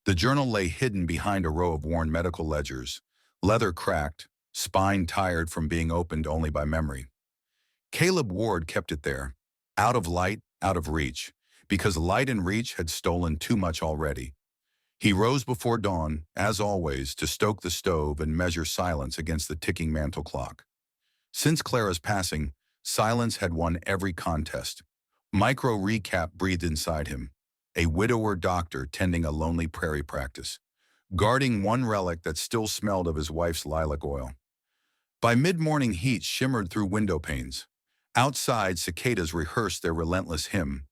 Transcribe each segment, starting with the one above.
The journal lay hidden behind a row of worn medical ledgers, leather cracked, spine tired from being opened only by memory. Caleb Ward kept it there, out of light, out of reach, because light and reach had stolen too much already. He rose before dawn, as always, to stoke the stove and measure silence against the ticking mantel clock. Since Clara's passing, silence had won every contest. Micro recap breathed inside him, a widower doctor tending a lonely prairie practice, guarding one relic that still smelled of his wife's lilac oil. By mid-morning heat shimmered through window panes. Outside, cicadas rehearsed their relentless hymn.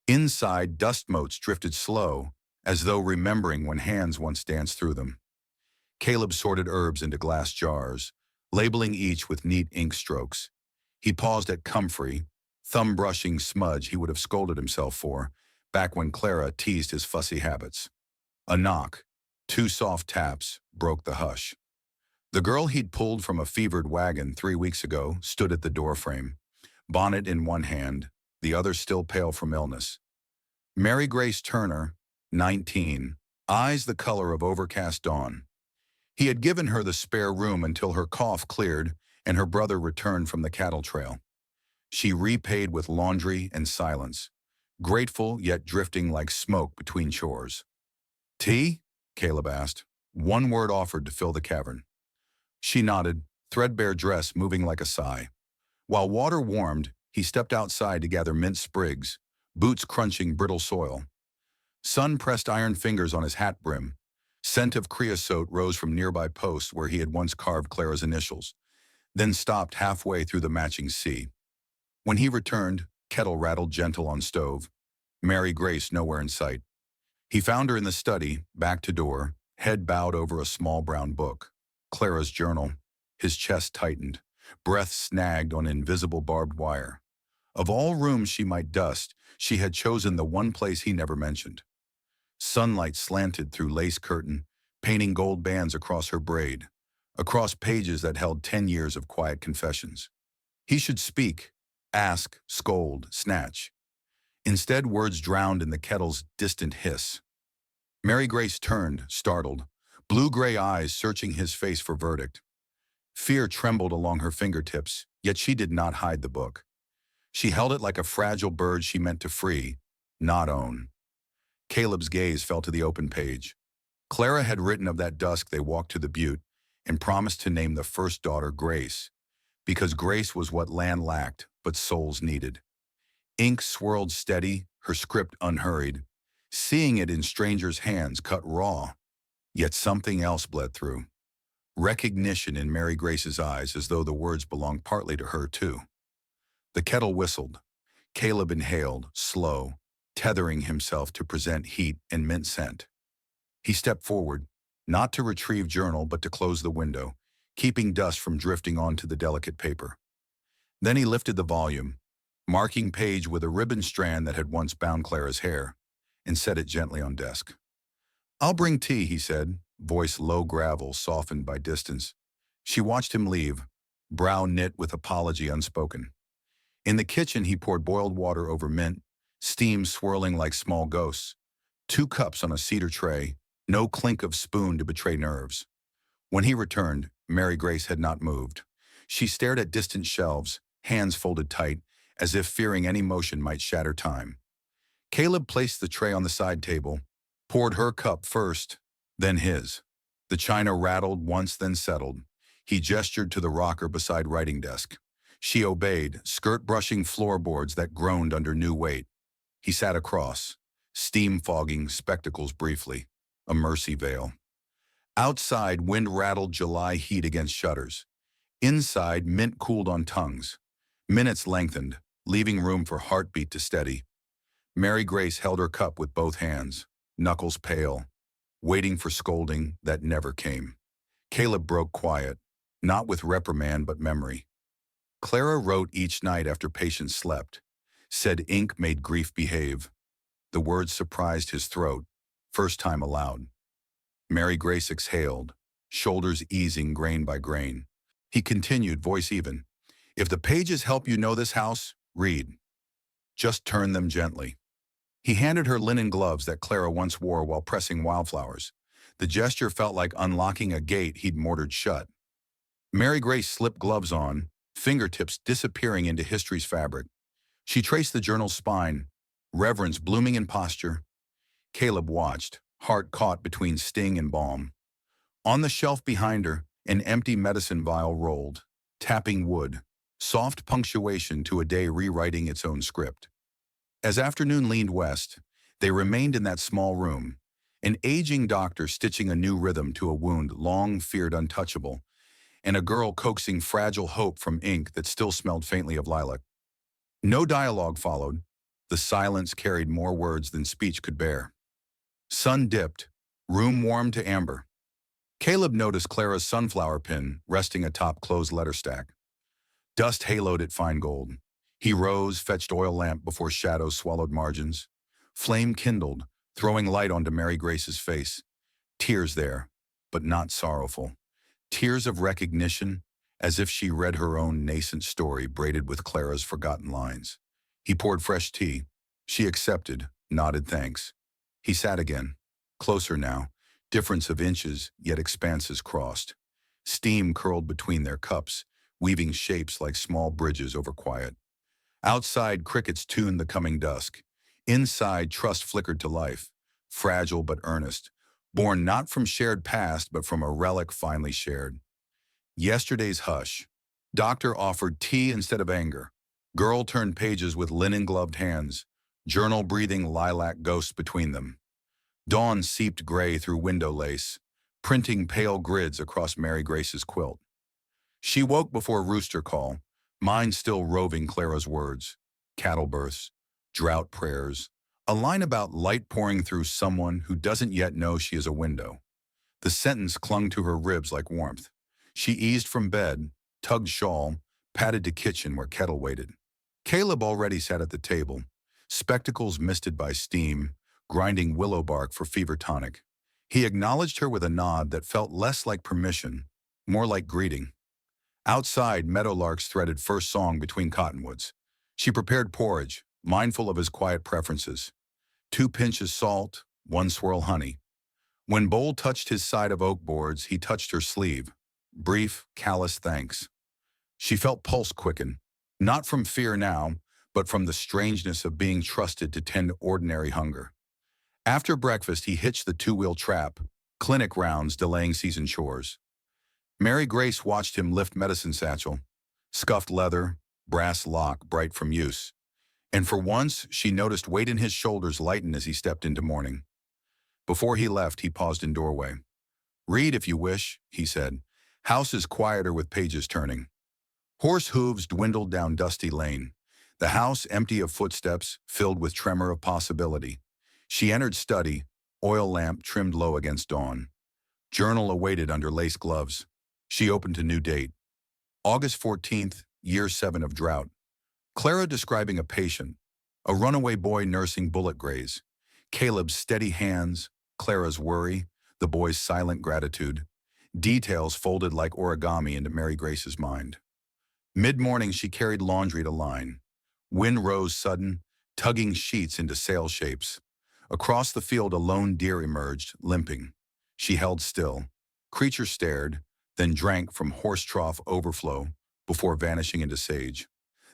Inside, dust motes drifted slow, as though remembering when hands once danced through them. Caleb sorted herbs into glass jars, labeling each with neat ink strokes. He paused at comfrey, thumb-brushing smudge he would have scolded himself for, back when Clara teased his fussy habits. A knock, two soft taps, broke the hush. The girl he'd pulled from a fevered wagon 3 weeks ago stood at the doorframe, bonnet in one hand, the other still pale from illness. Mary Grace Turner, 19, eyes the color of overcast dawn. He had given her the spare room until her cough cleared and her brother returned from the cattle trail. She repaid with laundry and silence, grateful yet drifting like smoke between chores. "Tea?" Caleb asked, one word offered to fill the cavern. She nodded, threadbare dress moving like a sigh. While water warmed, he stepped outside to gather mint sprigs, boots crunching brittle soil. Sun pressed iron fingers on his hat brim. Scent of creosote rose from nearby posts where he had once carved Clara's initials, then stopped halfway through the matching sea. When he returned, kettle rattled gentle on stove. Mary Grace nowhere in sight. He found her in the study, back to door, head bowed over a small brown book. Clara's journal. His chest tightened, breath snagged on invisible barbed wire. Of all rooms she might dust, she had chosen the one place he never mentioned. Sunlight slanted through lace curtain, painting gold bands across her braid, across pages that held 10 years of quiet confessions. He should speak, ask, scold, snatch. Instead, words drowned in the kettle's distant hiss. Mary Grace turned, startled, blue-gray eyes searching his face for verdict. Fear trembled along her fingertips, yet she did not hide the book. She held it like a fragile bird she meant to free, not own. Caleb's gaze fell to the open page. Clara had written of that dusk they walked to the butte and promised to name the first daughter Grace, because grace was what land lacked, but souls needed. Ink swirled steady, her script unhurried. Seeing it in strangers' hands cut raw, yet something else bled through. Recognition in Mary Grace's eyes, as though the words belonged partly to her too. The kettle whistled. Caleb inhaled, slow, tethering himself to present heat and mint scent. He stepped forward, not to retrieve journal but to close the window, keeping dust from drifting onto the delicate paper. Then he lifted the volume, marking page with a ribbon strand that had once bound Clara's hair, and set it gently on desk. "I'll bring tea," he said, voice low gravel softened by distance. She watched him leave, brow knit with apology unspoken. In the kitchen he poured boiled water over mint, steam swirling like small ghosts. 2 cups on a cedar tray, no clink of spoon to betray nerves. When he returned, Mary Grace had not moved. She stared at distant shelves, hands folded tight, as if fearing any motion might shatter time. Caleb placed the tray on the side table, poured her cup first, then his. The china rattled once, then settled. He gestured to the rocker beside writing desk. She obeyed, skirt brushing floorboards that groaned under new weight. He sat across, steam fogging spectacles briefly, a mercy veil. Outside, wind rattled July heat against shutters. Inside, mint cooled on tongues. Minutes lengthened, leaving room for heartbeat to steady. Mary Grace held her cup with both hands, knuckles pale, waiting for scolding that never came. Caleb broke quiet, not with reprimand but memory. Clara wrote each night after patients slept, said ink made grief behave. The words surprised his throat, first time aloud. Mary Grace exhaled, shoulders easing grain by grain. He continued, voice even. "If the pages help you know this house, read. Just turn them gently." He handed her linen gloves that Clara once wore while pressing wildflowers. The gesture felt like unlocking a gate he'd mortared shut. Mary Grace slipped gloves on, fingertips disappearing into history's fabric. She traced the journal's spine, reverence blooming in posture. Caleb watched, heart caught between sting and balm. On the shelf behind her, an empty medicine vial rolled, tapping wood, soft punctuation to a day rewriting its own script. As afternoon leaned west, they remained in that small room, an aging doctor stitching a new rhythm to a wound long feared untouchable, and a girl coaxing fragile hope from ink that still smelled faintly of lilac. No dialogue followed. The silence carried more words than speech could bear. Sun dipped, room warmed to amber. Caleb noticed Clara's sunflower pin resting atop closed letter stack. Dust haloed it fine gold. He rose, fetched oil lamp before shadows swallowed margins. Flame kindled, throwing light onto Mary Grace's face. Tears there, but not sorrowful. Tears of recognition, as if she read her own nascent story braided with Clara's forgotten lines. He poured fresh tea. She accepted, nodded thanks. He sat again, closer now, difference of inches, yet expanses crossed. Steam curled between their cups, weaving shapes like small bridges over quiet. Outside, crickets tuned the coming dusk. Inside, trust flickered to life, fragile but earnest, born not from shared past but from a relic finally shared. Yesterday's hush. Doctor offered tea instead of anger. Girl turned pages with linen-gloved hands, journal breathing lilac ghosts between them. Dawn seeped gray through window lace, printing pale grids across Mary Grace's quilt. She woke before rooster call, mind still roving Clara's words. Cattle births, drought prayers, a line about light pouring through someone who doesn't yet know she is a window. The sentence clung to her ribs like warmth. She eased from bed, tugged shawl, padded to kitchen where kettle waited. Caleb already sat at the table, spectacles misted by steam, grinding willow bark for fever tonic. He acknowledged her with a nod that felt less like permission, more like greeting. Outside, meadowlarks threaded first song between cottonwoods. She prepared porridge, mindful of his quiet preferences. 2 pinches salt, 1 swirl honey. When Bowl touched his side of oak boards, he touched her sleeve. Brief, callous thanks. She felt pulse quicken, not from fear now, but from the strangeness of being trusted to tend ordinary hunger. After breakfast, he hitched the 2-wheel trap, clinic rounds delaying season chores. Mary Grace watched him lift medicine satchel, scuffed leather, brass lock bright from use. And for once, she noticed weight in his shoulders lighten as he stepped into morning. Before he left, he paused in doorway. "Read if you wish," he said. "House is quieter with pages turning." Horse hooves dwindled down dusty lane. The house empty of footsteps, filled with tremor of possibility. She entered study, oil lamp trimmed low against dawn. Journal awaited under lace gloves. She opened to new date. August 14th, year 7 of drought. Clara describing a patient, a runaway boy nursing bullet graze. Caleb's steady hands, Clara's worry, the boy's silent gratitude. Details folded like origami into Mary Grace's mind. Mid-morning, she carried laundry to line. Wind rose sudden, tugging sheets into sail shapes. Across the field, a lone deer emerged, limping. She held still. Creature stared, then drank from horse trough overflow before vanishing into sage.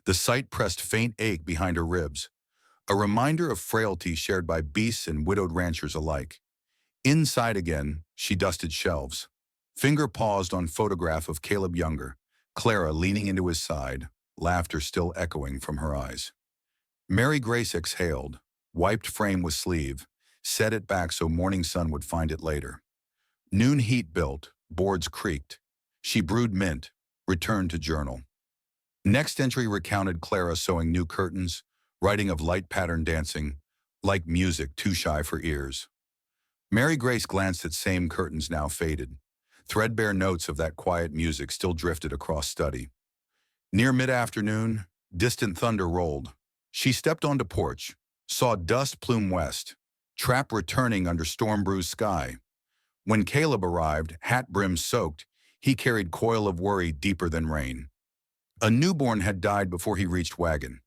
The sight pressed faint ache behind her ribs, a reminder of frailty shared by beasts and widowed ranchers alike. Inside again, she dusted shelves. Finger paused on photograph of Caleb younger, Clara leaning into his side, laughter still echoing from her eyes. Mary Grace exhaled, wiped frame with sleeve, set it back so morning sun would find it later. Noon heat built, boards creaked. She brewed mint, returned to journal. Next entry recounted Clara sewing new curtains, writing of light pattern dancing, like music too shy for ears. Mary Grace glanced at same curtains now faded. Threadbare notes of that quiet music still drifted across study. Near mid-afternoon, distant thunder rolled. She stepped onto porch, saw dust plume west, trap returning under storm-bruised sky. When Caleb arrived, hat brim soaked, he carried coil of worry deeper than rain. A newborn had died before he reached wagon.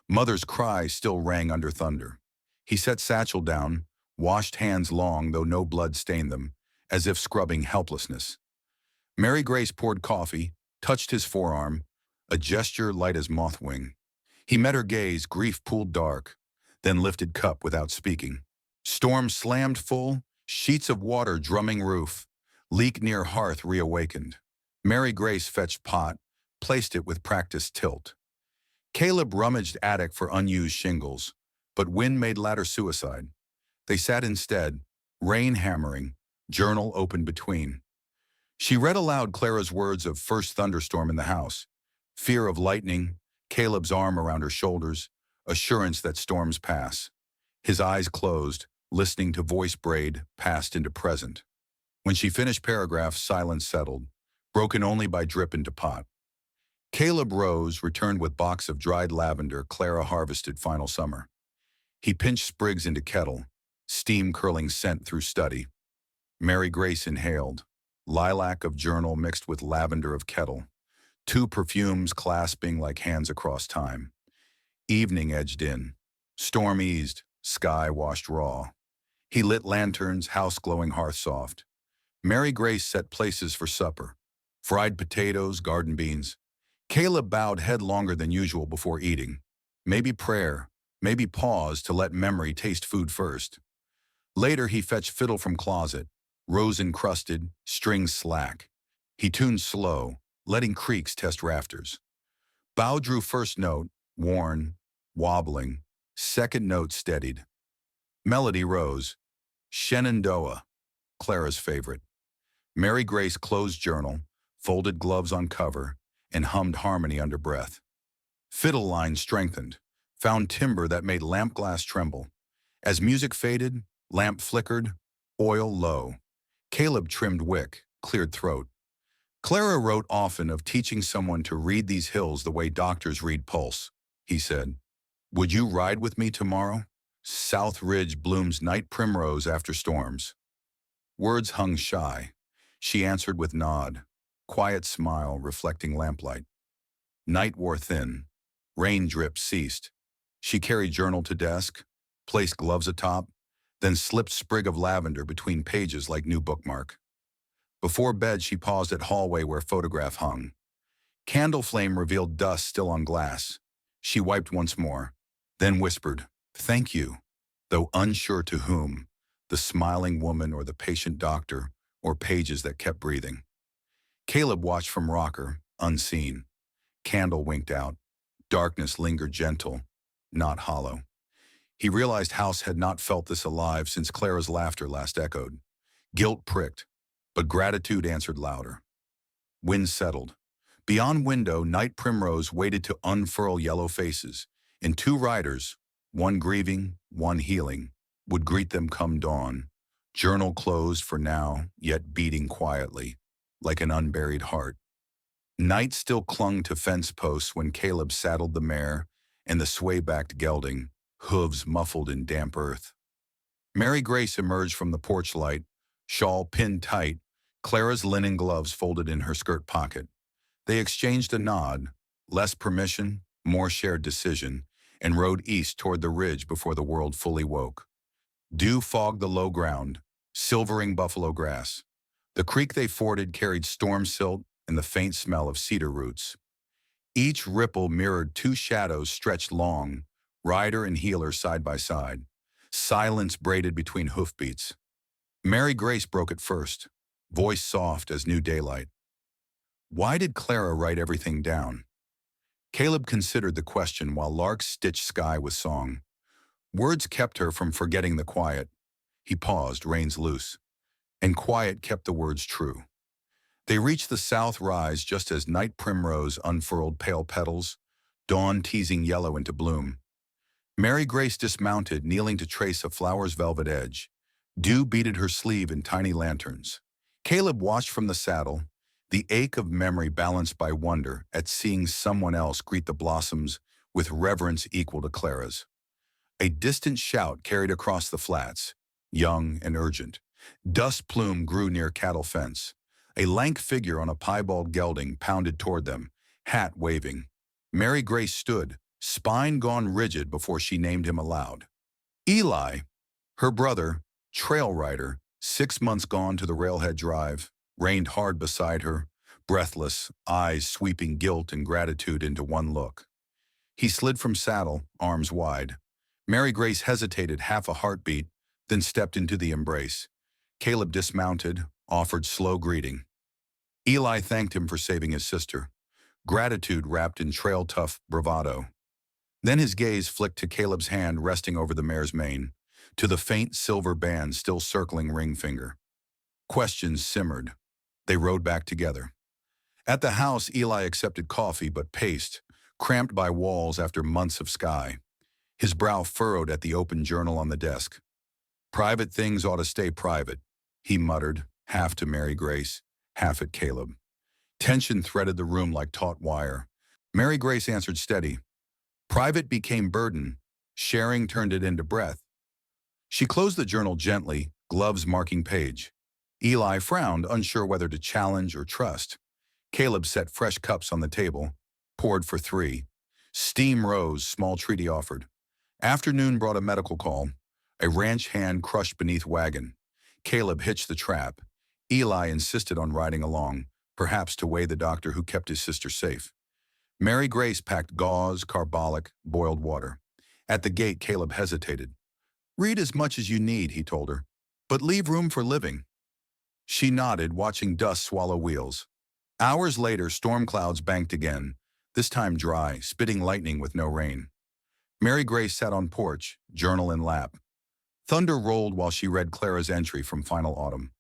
Mother's cry still rang under thunder. He set satchel down, washed hands long though no blood stained them, as if scrubbing helplessness. Mary Grace poured coffee, touched his forearm, a gesture light as moth wing. He met her gaze, grief pooled dark, then lifted cup without speaking. Storm slammed full, sheets of water drumming roof, leak near hearth reawakened. Mary Grace fetched pot, placed it with practiced tilt. Caleb rummaged attic for unused shingles, but wind made ladder suicide. They sat instead, rain hammering, journal open between. She read aloud Clara's words of first thunderstorm in the house. Fear of lightning, Caleb's arm around her shoulders, assurance that storms pass. His eyes closed, listening to voice braid, past into present. When she finished paragraph, silence settled, broken only by drip into pot. Caleb rose, returned with box of dried lavender Clara harvested final summer. He pinched sprigs into kettle, steam curling scent through study. Mary Grace inhaled, lilac of journal mixed with lavender of kettle, two perfumes clasping like hands across time. Evening edged in. Storm eased, sky washed raw. He lit lanterns, house glowing hearth soft. Mary Grace set places for supper. Fried potatoes, garden beans. Caleb bowed head longer than usual before eating. Maybe prayer, maybe pause to let memory taste food first. Later he fetched fiddle from closet, rose encrusted, strings slack. He tuned slow, letting creaks test rafters. Bow drew first note, worn, wobbling. Second note steadied. Melody rose. Shenandoah, Clara's favorite. Mary Grace closed journal, folded gloves on cover, and hummed harmony under breath. Fiddle line strengthened, found timbre that made lamp glass tremble. As music faded, lamp flickered, oil low. Caleb trimmed wick, cleared throat. Clara wrote often of teaching someone to read these hills the way doctors read pulse. He said, "Would you ride with me tomorrow? South Ridge blooms night primrose after storms." Words hung shy. She answered with nod, quiet smile reflecting lamplight. Night wore thin. Rain drips ceased. She carried journal to desk, placed gloves atop, then slipped sprig of lavender between pages like new bookmark. Before bed, she paused at hallway where photograph hung. Candle flame revealed dust still on glass. She wiped once more, then whispered, "Thank you," though unsure to whom, the smiling woman or the patient doctor, or pages that kept breathing. Caleb watched from rocker, unseen. Candle winked out. Darkness lingered gentle, not hollow. He realized house had not felt this alive since Clara's laughter last echoed. Guilt pricked, but gratitude answered louder. Wind settled. Beyond window, night primrose waited to unfurl yellow faces, and two riders, one grieving, one healing, would greet them come dawn. Journal closed for now, yet beating quietly, like an unburied heart. Night still clung to fence posts when Caleb saddled the mare, and the sway-backed gelding, hooves muffled in damp earth. Mary Grace emerged from the porch light, shawl pinned tight, Clara's linen gloves folded in her skirt pocket. They exchanged a nod, less permission, more shared decision, and rode east toward the ridge before the world fully woke. Dew fogged the low ground, silvering buffalo grass. The creek they forded carried storm silt and the faint smell of cedar roots. Each ripple mirrored two shadows stretched long, rider and healer side by side. Silence braided between hoofbeats. Mary Grace broke it first, voice soft as new daylight. Why did Clara write everything down? Caleb considered the question while larks stitched sky with song. Words kept her from forgetting the quiet. He paused, reins loose. And quiet kept the words true. They reached the south rise just as night primrose unfurled pale petals, dawn teasing yellow into bloom. Mary Grace dismounted, kneeling to trace a flower's velvet edge. Dew beaded her sleeve in tiny lanterns. Caleb watched from the saddle, the ache of memory balanced by wonder at seeing someone else greet the blossoms with reverence equal to Clara's. A distant shout carried across the flats, young and urgent. Dust plume grew near cattle fence. A lank figure on a piebald gelding pounded toward them, hat waving. Mary Grace stood, spine gone rigid before she named him aloud. Eli, her brother, trail rider, 6 months gone to the railhead drive, reined hard beside her, breathless, eyes sweeping guilt and gratitude into one look. He slid from saddle, arms wide. Mary Grace hesitated half a heartbeat, then stepped into the embrace. Caleb dismounted, offered slow greeting. Eli thanked him for saving his sister, gratitude wrapped in trail-tough bravado. Then his gaze flicked to Caleb's hand resting over the mare's mane, to the faint silver band still circling ring finger. Questions simmered. They rode back together. At the house, Eli accepted coffee but paced, cramped by walls after months of sky. His brow furrowed at the open journal on the desk. Private things ought to stay private, he muttered, half to Mary Grace, half at Caleb. Tension threaded the room like taut wire. Mary Grace answered steady. Private became burden. Sharing turned it into breath. She closed the journal gently, gloves marking page. Eli frowned, unsure whether to challenge or trust. Caleb set fresh cups on the table, poured for three. Steam rose, small treaty offered. Afternoon brought a medical call, a ranch hand crushed beneath wagon. Caleb hitched the trap. Eli insisted on riding along, perhaps to weigh the doctor who kept his sister safe. Mary Grace packed gauze, carbolic, boiled water. At the gate, Caleb hesitated. Read as much as you need, he told her, but leave room for living. She nodded, watching dust swallow wheels. Hours later, storm clouds banked again, this time dry, spitting lightning with no rain. Mary Grace sat on porch, journal in lap. Thunder rolled while she read Clara's entry from Final Autumn.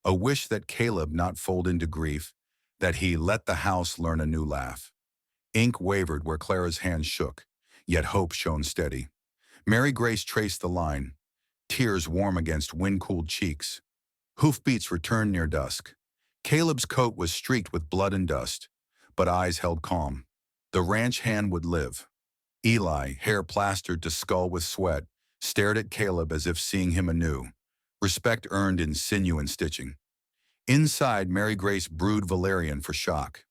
A wish that Caleb not fold into grief, that he let the house learn a new laugh. Ink wavered where Clara's hands shook, yet hope shone steady. Mary Grace traced the line, tears warm against wind-cooled cheeks. Hoofbeats returned near dusk. Caleb's coat was streaked with blood and dust, but eyes held calm. The ranch hand would live. Eli, hair plastered to skull with sweat, stared at Caleb as if seeing him anew, respect earned in sinew and stitching. Inside, Mary Grace brewed valerian for shock.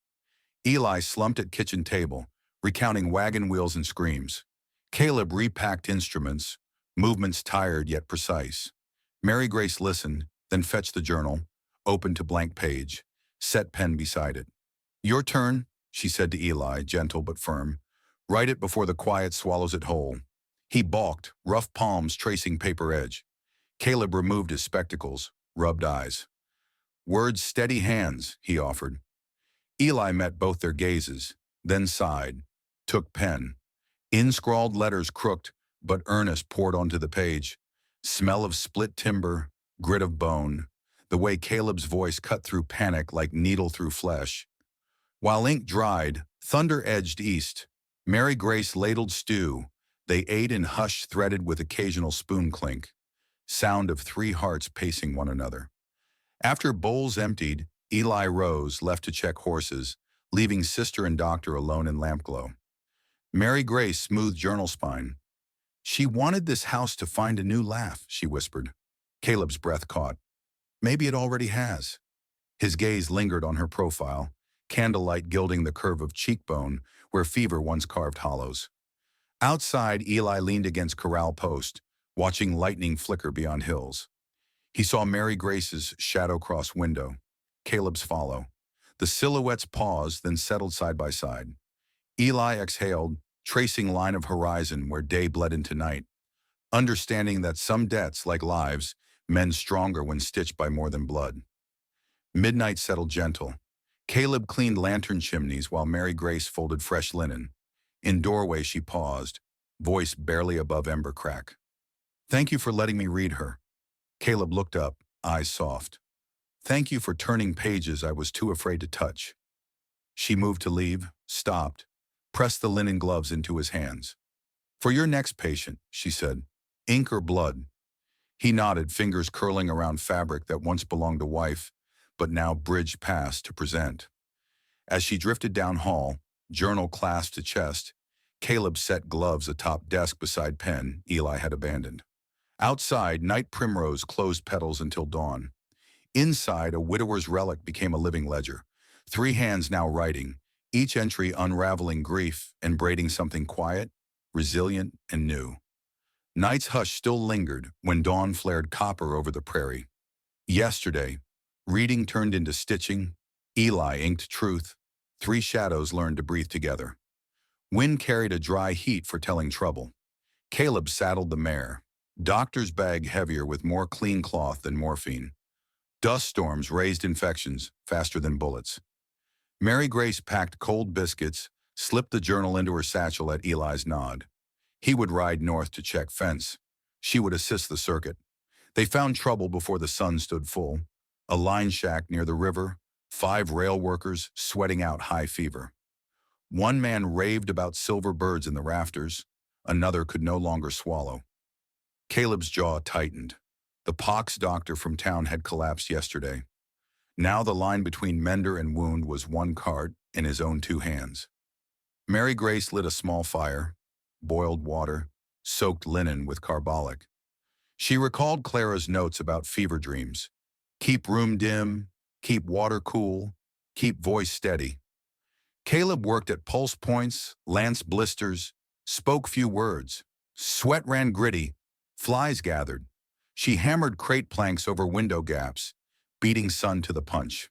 Eli slumped at kitchen table, recounting wagon wheels and screams. Caleb repacked instruments, movements tired yet precise. Mary Grace listened, then fetched the journal, opened to blank page, set pen beside it. Your turn, she said to Eli, gentle but firm. Write it before the quiet swallows it whole. He balked, rough palms tracing paper edge. Caleb removed his spectacles, rubbed eyes. Words steady hands, he offered. Eli met both their gazes, then sighed, took pen. Inscrawled letters crooked, but earnest poured onto the page. Smell of split timber, grit of bone, the way Caleb's voice cut through panic like needle through flesh. While ink dried, thunder edged east. Mary Grace ladled stew. They ate in hush threaded with occasional spoon clink. Sound of three hearts pacing one another. After bowls emptied, Eli rose, left to check horses, leaving sister and doctor alone in lampglow. Mary Grace smoothed journal spine. She wanted this house to find a new laugh, she whispered. Caleb's breath caught. Maybe it already has. His gaze lingered on her profile, candlelight gilding the curve of cheekbone where fever once carved hollows. Outside, Eli leaned against corral post, watching lightning flicker beyond hills. He saw Mary Grace's shadow-crossed window, Caleb's follow. The silhouettes paused, then settled side by side. Eli exhaled, tracing line of horizon where day bled into night, understanding that some debts, like lives, mend stronger when stitched by more than blood. Midnight settled gentle. Caleb cleaned lantern chimneys while Mary Grace folded fresh linen. In doorway she paused, voice barely above ember crack. Thank you for letting me read her. Caleb looked up, eyes soft. Thank you for turning pages I was too afraid to touch. She moved to leave, stopped, pressed the linen gloves into his hands. For your next patient, she said, ink or blood? He nodded, fingers curling around fabric that once belonged to wife, but now bridged past to present. As she drifted down hall, journal clasped to chest, Caleb set gloves atop desk beside pen Eli had abandoned. Outside, night primrose closed petals until dawn. Inside, a widower's relic became a living ledger. 3 hands now writing, each entry unraveling grief and braiding something quiet, resilient, and new. Night's hush still lingered when dawn flared copper over the prairie. Yesterday, reading turned into stitching, Eli inked truth, three shadows learned to breathe together. Wind carried a dry heat for telling trouble. Caleb saddled the mare, doctor's bag heavier with more clean cloth than morphine. Dust storms raised infections faster than bullets. Mary Grace packed cold biscuits, slipped the journal into her satchel at Eli's nod. He would ride north to check fence. She would assist the circuit. They found trouble before the sun stood full. A line shack near the river, 5 rail workers sweating out high fever. One man raved about silver birds in the rafters. Another could no longer swallow. Caleb's jaw tightened. The pox doctor from town had collapsed yesterday. Now the line between mender and wound was one cart in his own 2 hands. Mary Grace lit a small fire, boiled water, soaked linen with carbolic. She recalled Clara's notes about fever dreams. Keep room dim, keep water cool, keep voice steady. Caleb worked at pulse points, lanced blisters, spoke few words. Sweat ran gritty, flies gathered. She hammered crate planks over window gaps, beating sun to the punch.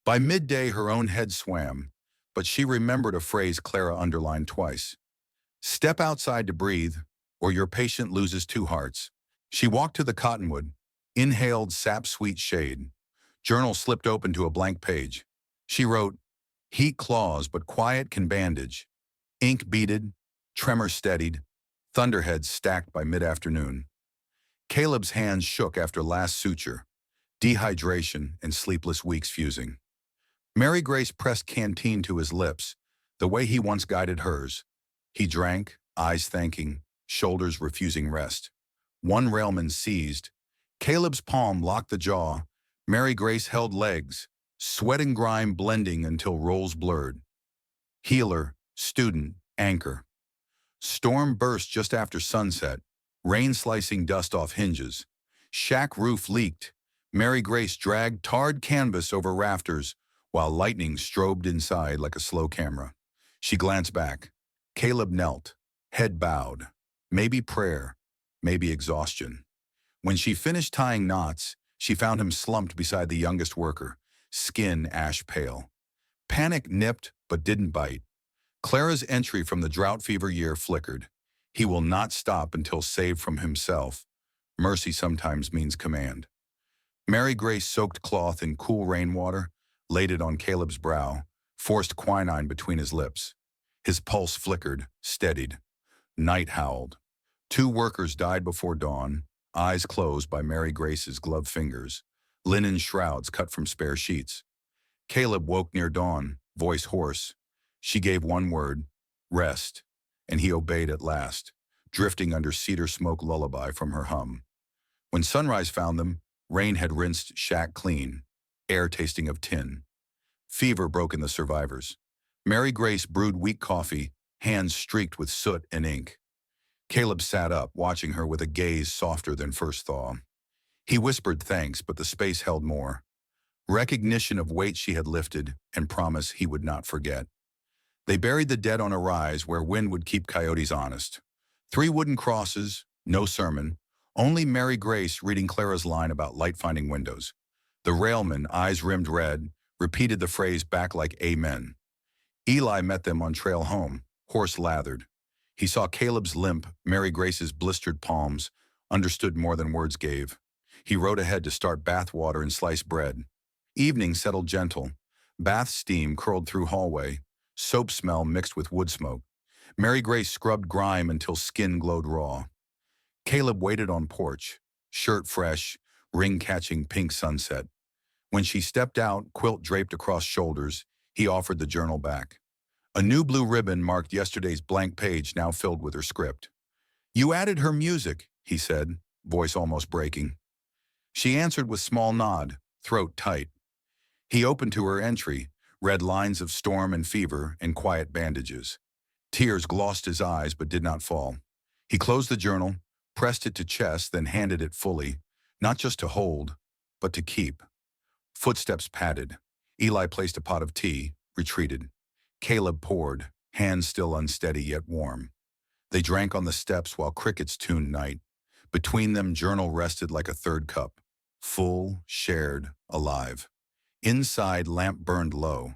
By midday, her own head swam, but she remembered a phrase Clara underlined twice. Step outside to breathe, or your patient loses 2 hearts. She walked to the cottonwood, inhaled sap-sweet shade. Journal slipped open to a blank page. She wrote, heat claws but quiet can bandage. Ink beaded, tremor steadied, thunderheads stacked by mid-afternoon. Caleb's hands shook after last suture, dehydration and sleepless weeks fusing. Mary Grace pressed canteen to his lips, the way he once guided hers. He drank, eyes thanking, shoulders refusing rest. One railman seized. Caleb's palm locked the jaw. Mary Grace held legs, sweat and grime blending until roles blurred. Healer, student, anchor. Storm burst just after sunset, rain slicing dust off hinges. Shack roof leaked. Mary Grace dragged tarred canvas over rafters, while lightning strobed inside like a slow camera. She glanced back. Caleb knelt, head bowed. Maybe prayer, maybe exhaustion. When she finished tying knots, she found him slumped beside the youngest worker, skin ash pale. Panic nipped but didn't bite. Clara's entry from the drought fever year flickered. He will not stop until saved from himself. Mercy sometimes means command. Mary Grace soaked cloth in cool rainwater, laid it on Caleb's brow, forced quinine between his lips. His pulse flickered, steadied. Night howled. 2 workers died before dawn, eyes closed by Mary Grace's gloved fingers, linen shrouds cut from spare sheets. Caleb woke near dawn, voice hoarse. She gave one word, rest, and he obeyed at last, drifting under cedar smoke lullaby from her hum. When sunrise found them, rain had rinsed shack clean, air tasting of tin. Fever broke in the survivors. Mary Grace brewed weak coffee, hands streaked with soot and ink. Caleb sat up, watching her with a gaze softer than first thaw. He whispered thanks, but the space held more. Recognition of weight she had lifted and promise he would not forget. They buried the dead on a rise where wind would keep coyotes honest. 3 wooden crosses, no sermon, only Mary Grace reading Clara's line about light-finding windows. The railman, eyes rimmed red, repeated the phrase back like amen. Eli met them on trail home, horse lathered. He saw Caleb's limp, Mary Grace's blistered palms, understood more than words gave. He rode ahead to start bath water and sliced bread. Evening settled gentle. Bath steam curled through hallway, soap smell mixed with wood smoke. Mary Grace scrubbed grime until skin glowed raw. Caleb waited on porch, shirt fresh, ring-catching pink sunset. When she stepped out, quilt draped across shoulders, he offered the journal back. A new blue ribbon marked yesterday's blank page, now filled with her script. You added her music, he said, voice almost breaking. She answered with small nod, throat tight. He opened to her entry, read lines of storm and fever and quiet bandages. Tears glossed his eyes but did not fall. He closed the journal, pressed it to chest, then handed it fully, not just to hold, but to keep. Footsteps padded. Eli placed a pot of tea, retreated. Caleb poured, hands still unsteady yet warm. They drank on the steps while crickets tuned night. Between them, journal rested like a third cup. Full, shared, alive. Inside, lamp burned low.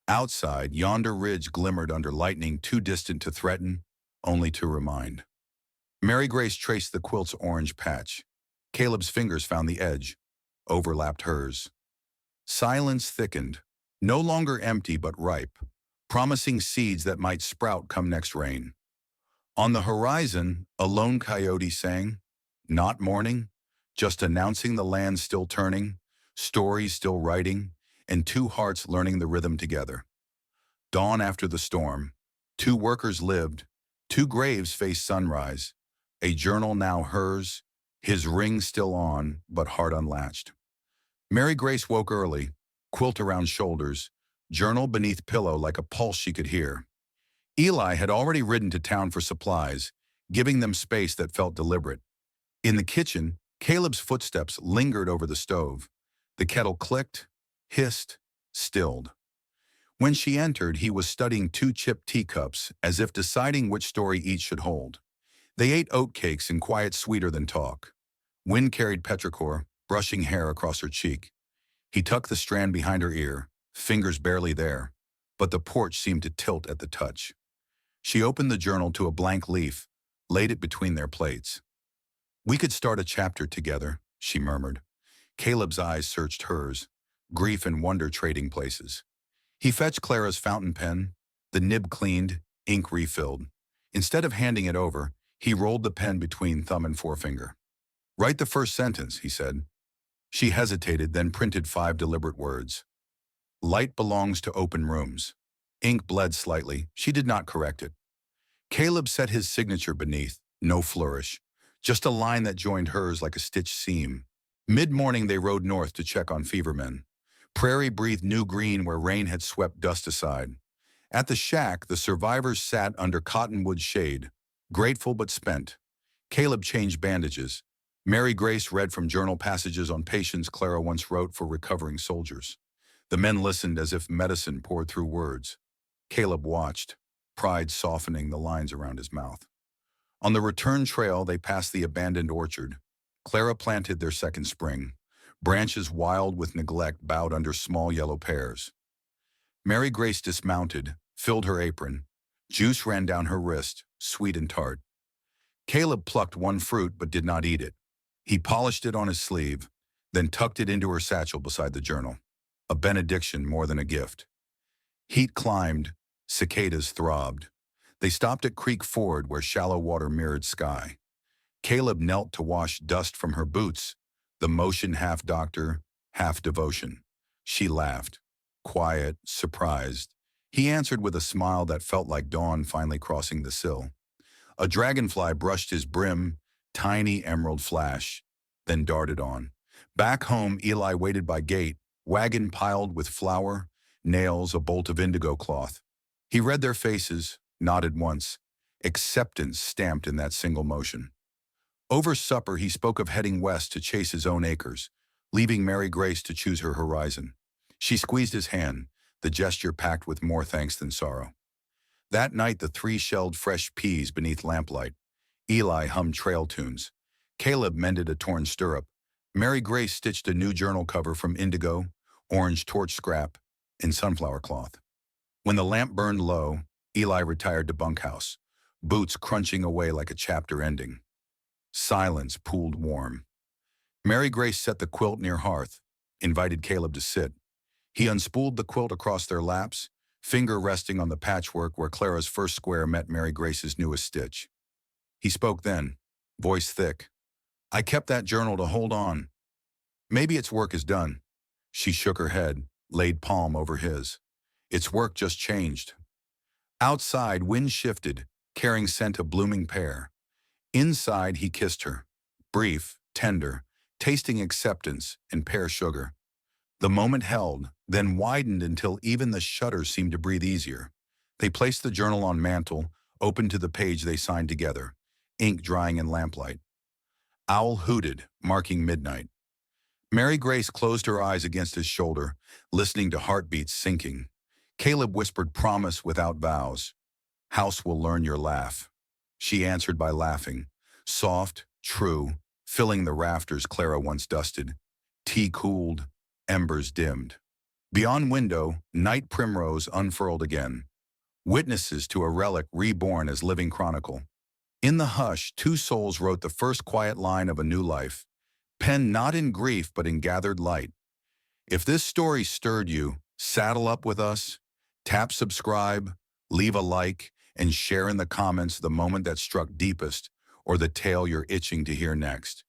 Outside, yonder ridge glimmered under lightning too distant to threaten, only to remind. Mary Grace traced the quilt's orange patch. Caleb's fingers found the edge, overlapped hers. Silence thickened, no longer empty but ripe, promising seeds that might sprout come next rain. On the horizon, a lone coyote sang, not mourning, just announcing the land still turning, stories still writing, and two hearts learning the rhythm together. Dawn after the storm, two workers lived, two graves faced sunrise, a journal now hers, his ring still on, but heart unlatched. Mary Grace woke early, quilt around shoulders, journal beneath pillow like a pulse she could hear. Eli had already ridden to town for supplies, giving them space that felt deliberate. In the kitchen, Caleb's footsteps lingered over the stove. The kettle clicked, hissed, stilled. When she entered, he was studying two chipped teacups, as if deciding which story each should hold. They ate oatcakes in quiet sweeter than talk. Wind carried petrichor, brushing hair across her cheek. He tucked the strand behind her ear, fingers barely there, but the porch seemed to tilt at the touch. She opened the journal to a blank leaf, laid it between their plates. "We could start a chapter together," she murmured. Caleb's eyes searched hers, grief and wonder trading places. He fetched Clara's fountain pen, the nib cleaned, ink refilled. Instead of handing it over, he rolled the pen between thumb and forefinger. "Write the first sentence," he said. She hesitated, then printed 5 deliberate words. "Light belongs to open rooms." Ink bled slightly. She did not correct it. Caleb set his signature beneath, no flourish, just a line that joined hers like a stitched seam. Mid-morning they rode north to check on fevermen. Prairie breathed new green where rain had swept dust aside. At the shack, the survivors sat under cottonwood shade, grateful but spent. Caleb changed bandages. Mary Grace read from journal passages on patients Clara once wrote for recovering soldiers. The men listened as if medicine poured through words. Caleb watched, pride softening the lines around his mouth. On the return trail, they passed the abandoned orchard. Clara planted their second spring. Branches wild with neglect bowed under small yellow pears. Mary Grace dismounted, filled her apron. Juice ran down her wrist, sweet and tart. Caleb plucked one fruit but did not eat it. He polished it on his sleeve, then tucked it into her satchel beside the journal. A benediction more than a gift. Heat climbed, cicadas throbbed. They stopped at Creek Ford where shallow water mirrored sky. Caleb knelt to wash dust from her boots, the motion half doctor, half devotion. She laughed, quiet, surprised. He answered with a smile that felt like dawn finally crossing the sill. A dragonfly brushed his brim, tiny emerald flash, then darted on. Back home, Eli waited by gate, wagon piled with flour, nails, a bolt of indigo cloth. He read their faces, nodded once, acceptance stamped in that single motion. Over supper, he spoke of heading west to chase his own acres, leaving Mary Grace to choose her horizon. She squeezed his hand, the gesture packed with more thanks than sorrow. That night, the 3 shelled fresh peas beneath lamplight. Eli hummed trail tunes. Caleb mended a torn stirrup. Mary Grace stitched a new journal cover from indigo, orange torch scrap, and sunflower cloth. When the lamp burned low, Eli retired to bunkhouse, boots crunching away like a chapter ending. Silence pooled warm. Mary Grace set the quilt near hearth, invited Caleb to sit. He unspooled the quilt across their laps, finger resting on the patchwork where Clara's first square met Mary Grace's newest stitch. He spoke then, voice thick. "I kept that journal to hold on. Maybe its work is done." She shook her head, laid palm over his. "Its work just changed." Outside, wind shifted, carrying scent of blooming pear. Inside, he kissed her, brief, tender, tasting acceptance and pear sugar. The moment held, then widened until even the shutters seemed to breathe easier. They placed the journal on mantle, opened to the page they signed together, ink drying in lamplight. Owl hooted, marking midnight. Mary Grace closed her eyes against his shoulder, listening to heartbeats sinking. Caleb whispered promise without vows. "House will learn your laugh." She answered by laughing. Soft, true, filling the rafters Clara once dusted. Tea cooled, embers dimmed. Beyond window, night primrose unfurled again. Witnesses to a relic reborn as living chronicle. In the hush, two souls wrote the first quiet line of a new life, penned not in grief but in gathered light. If this story stirred you, saddle up with us, tap subscribe, leave a like, and share in the comments the moment that struck deepest or the tale you're itching to hear next.